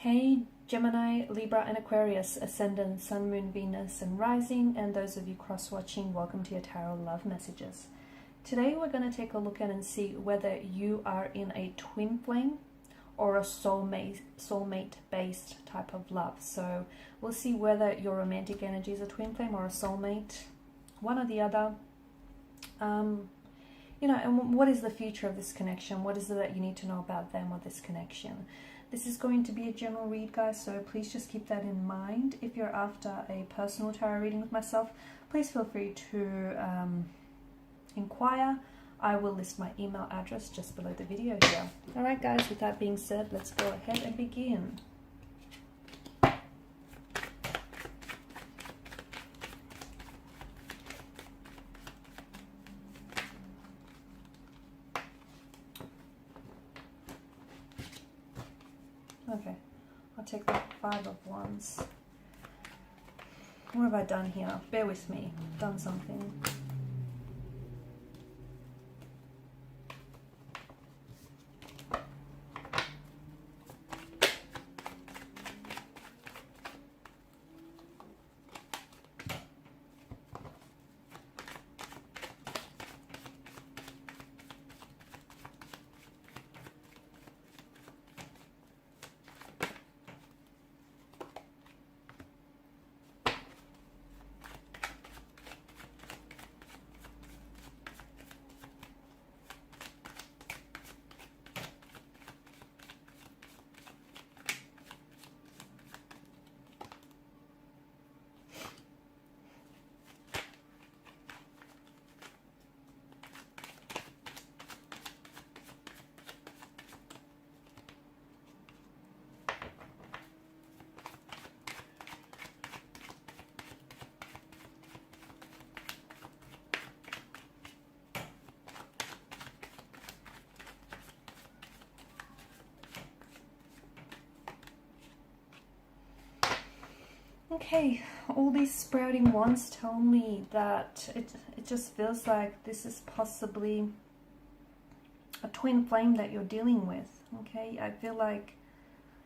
Hey Gemini, Libra and Aquarius, Ascendant, Sun, Moon, Venus and Rising, and those of you cross-watching, welcome to your Tarot Love Messages. Today we're going to take a look at and see whether you are in a twin flame or a soulmate-based type of love. So we'll see whether your romantic energy is a twin flame or a soulmate, one or the other. And what is the future of this connection? What is it that you need to know about them or this connection? This is going to be a general read, guys, so please just keep that in mind. If you're after a personal tarot reading with myself, please feel free to inquire. I will list my email address just below the video here. Alright guys, with that being said, let's go ahead and begin. Okay, I'll take the Five of Wands. What have I done here? Bear with me. I've done something. Okay, all these sprouting wands tell me that it just feels like this is possibly a twin flame that you're dealing with. Okay, I feel like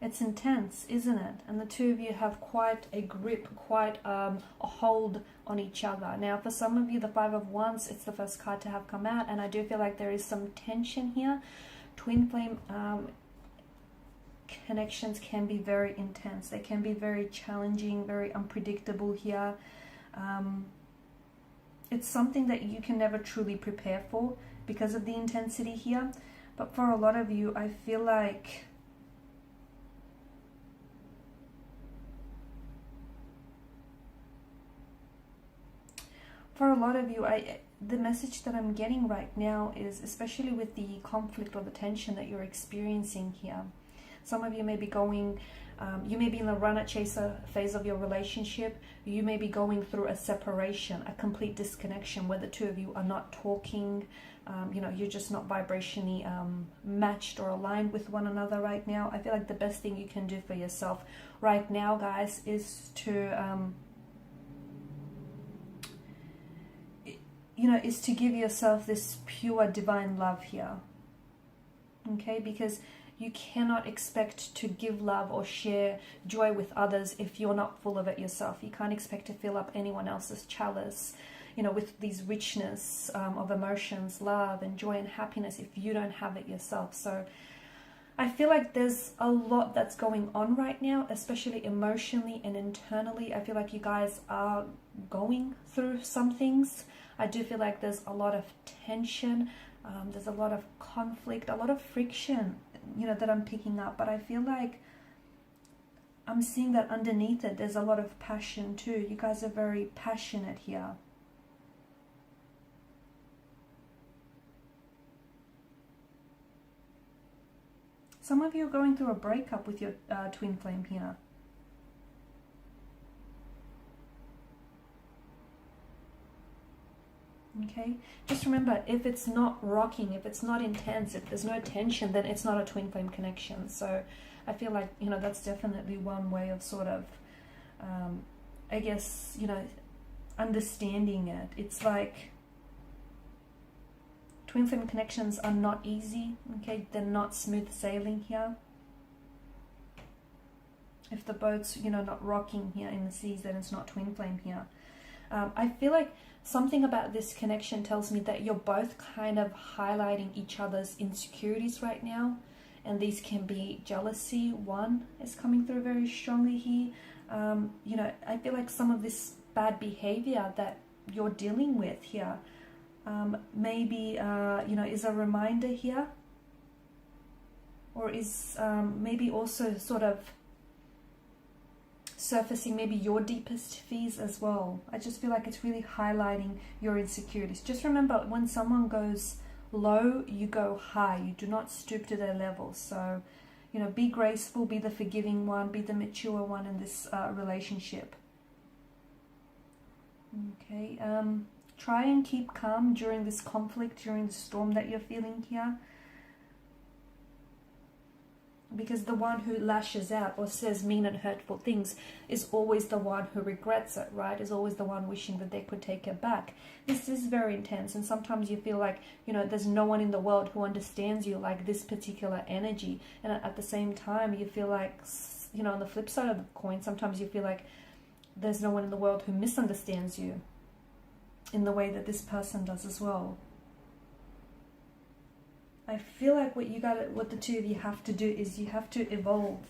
it's intense, isn't it? And the two of you have quite a grip, quite a hold on each other. Now, for some of you, the Five of Wands, it's the first card to have come out, and I do feel like there is some tension here. Twin flame connections can be very intense. They can be very challenging, very unpredictable here. It's something that you can never truly prepare for because of the intensity here. But for a lot of you, I feel like the message that I'm getting right now is, especially with the conflict or the tension that you're experiencing here, some of you may be going, you may be in the runner-chaser phase of your relationship. You may be going through a separation, a complete disconnection where the two of you are not talking. You're just not vibrationally matched or aligned with one another right now. I feel like the best thing you can do for yourself right now, guys, is to, is to give yourself this pure divine love here. Okay, because you cannot expect to give love or share joy with others if you're not full of it yourself. You can't expect to fill up anyone else's chalice, with these richness of emotions, love and joy and happiness if you don't have it yourself. So I feel like there's a lot that's going on right now, especially emotionally and internally. I feel like you guys are going through some things. I do feel like there's a lot of tension. There's a lot of conflict, a lot of friction, that I'm picking up. But I feel like I'm seeing that underneath it, there's a lot of passion too. You guys are very passionate here. Some of you are going through a breakup with your twin flame here. Okay, just remember, if it's not rocking, if it's not intense, if there's no tension, then it's not a twin flame connection. So I feel like, that's definitely one way of sort of, I guess, understanding it. It's like Twin flame connections are not easy, okay? They're not smooth sailing here. If the boat's, you know, not rocking here in the seas, then it's not twin flame here. I feel like something about this connection tells me that you're both kind of highlighting each other's insecurities right now. And these can be jealousy. One is coming through very strongly here. You know, I feel like some of this bad behavior that you're dealing with here maybe, you know, is a reminder here. Or is maybe also sort of surfacing maybe your deepest fears as well. I just feel like it's really highlighting your insecurities. Just remember, when someone goes low, you go high. You do not stoop to their level. So, you know, be graceful, be the forgiving one, be the mature one in this relationship. Okay, try and keep calm during this conflict, during the storm that you're feeling here. Because the one who lashes out or says mean and hurtful things is always the one who regrets it, right? Is always the one wishing that they could take it back. This is very intense, and sometimes you feel like, you know, there's no one in the world who understands you like this particular energy. And at the same time, you feel like, you know, on the flip side of the coin, sometimes you feel like there's no one in the world who misunderstands you in the way that this person does as well. I feel like what the two of you have to do is you have to evolve.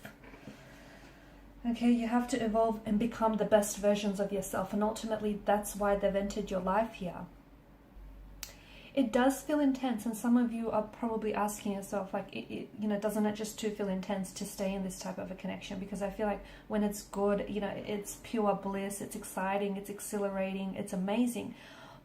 Okay, you have to evolve and become the best versions of yourself. And ultimately, that's why they've entered your life here. It does feel intense. And some of you are probably asking yourself, like, you know, doesn't it just too feel intense to stay in this type of a connection? Because I feel like when it's good, you know, it's pure bliss. It's exciting. It's exhilarating. It's amazing.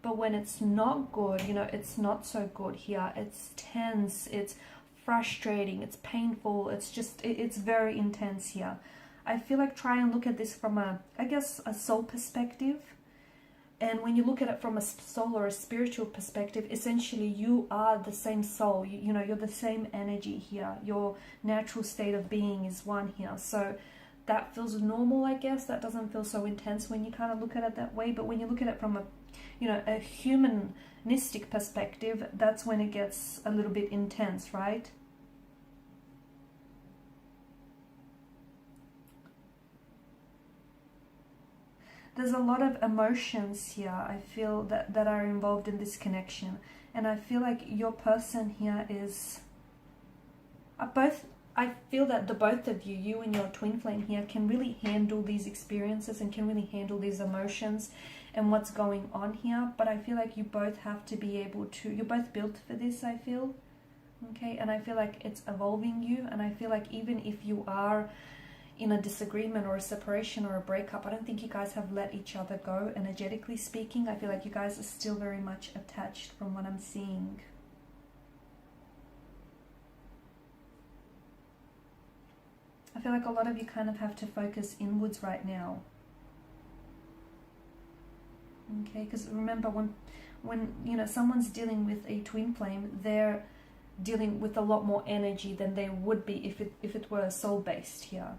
But when it's not good, you know, it's not so good here. It's tense, it's frustrating, it's painful, it's just, it's very intense here. I feel like try and look at this from I guess, a soul perspective. And when you look at it from a soul or a spiritual perspective, essentially you are the same soul. You know, you're the same energy here. Your natural state of being is one here. So that feels normal, I guess. That doesn't feel so intense when you kind of look at it that way. But when you look at it from a, you know, a humanistic perspective, that's when it gets a little bit intense, right? There's a lot of emotions here, I feel, that are involved in this connection. And I feel like your person here is I feel that the both of you, you and your twin flame here, can really handle these experiences and can really handle these emotions and what's going on here. But I feel like you both have to be able to, you're both built for this, I feel. Okay, and I feel like it's evolving you. And I feel like even if you are in a disagreement or a separation or a breakup, I don't think you guys have let each other go, energetically speaking. I feel like you guys are still very much attached from what I'm seeing. I feel like a lot of you kind of have to focus inwards right now. Okay, because remember, when you know, someone's dealing with a twin flame, they're dealing with a lot more energy than they would be if it were soul-based here.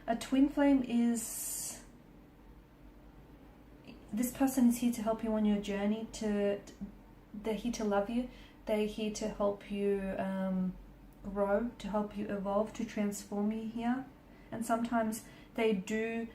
A twin flame is, this person is here to help you on your journey. They're here to love you. They're here to help you grow, to help you evolve, to transform you here. And sometimes they do,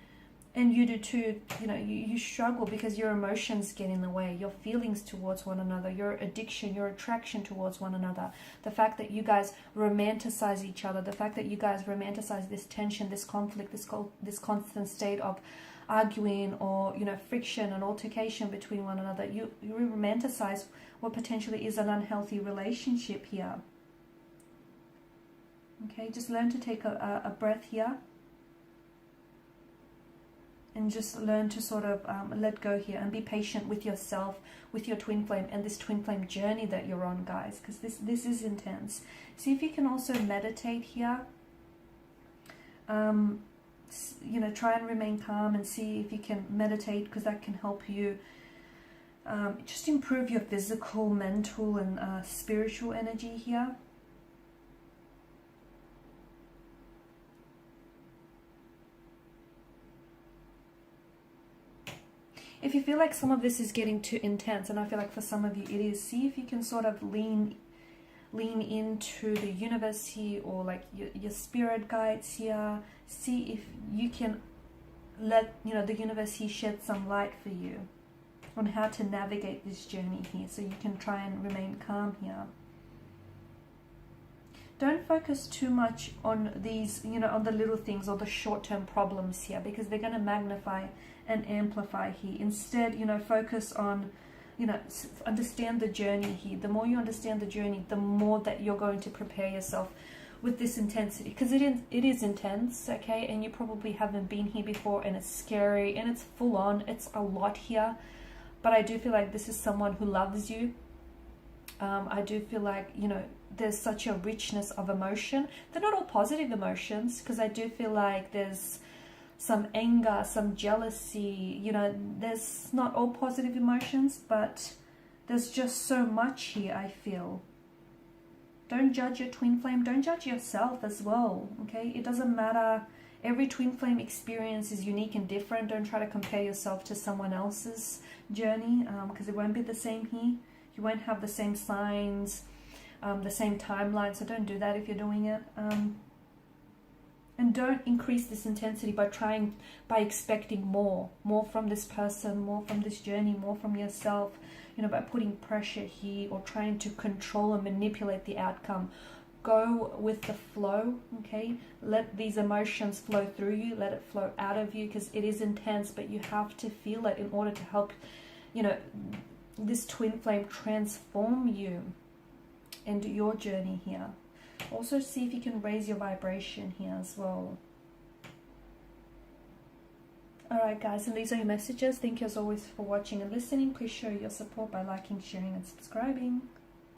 and you do too, you know, you struggle because your emotions get in the way, your feelings towards one another, your addiction, your attraction towards one another, the fact that you guys romanticize each other, the fact that you guys romanticize this tension, this conflict, this constant state of arguing or, you know, friction and altercation between one another. You romanticize what potentially is an unhealthy relationship here. Okay, just learn to take a breath here. And just learn to sort of let go here and be patient with yourself, with your twin flame, and this twin flame journey that you're on, guys, because this is intense. See if you can also meditate here. You know, try and remain calm and see if you can meditate, because that can help you just improve your physical, mental, and spiritual energy here. If you feel like some of this is getting too intense, and I feel like for some of you it is, see if you can sort of lean lean into the universe here, or like your spirit guides here. See if you can let, you know, the universe here shed some light for you on how to navigate this journey here, so you can try and remain calm here. Don't focus too much on these, you know, on the little things or the short-term problems here, because they're going to magnify and amplify here. Instead, you know, focus on, you know, understand the journey here. The more you understand the journey, the more that you're going to prepare yourself with this intensity, because it is intense, okay? And you probably haven't been here before, and it's scary and it's full on. It's a lot here, but I do feel like this is someone who loves you. I do feel like, you know, there's such a richness of emotion. They're not all positive emotions, because I do feel like there's some anger, some jealousy, you know, there's not all positive emotions, but there's just so much here, I feel. Don't judge your twin flame. Don't judge yourself as well, okay? It doesn't matter. Every twin flame experience is unique and different. Don't try to compare yourself to someone else's journey, because it won't be the same here. You won't have the same signs, the same timeline, so don't do that if you're doing it. And don't increase this intensity by expecting more from this person, more from this journey, more from yourself, you know, by putting pressure here or trying to control and manipulate the outcome. Go with the flow, okay? Let these emotions flow through you, let it flow out of you, because it is intense, but you have to feel it in order to help, you know, this twin flame transform you and your journey here. Also see if you can raise your vibration here as well. Alright guys, and these are your messages. Thank you as always for watching and listening. Please show your support by liking, sharing and subscribing.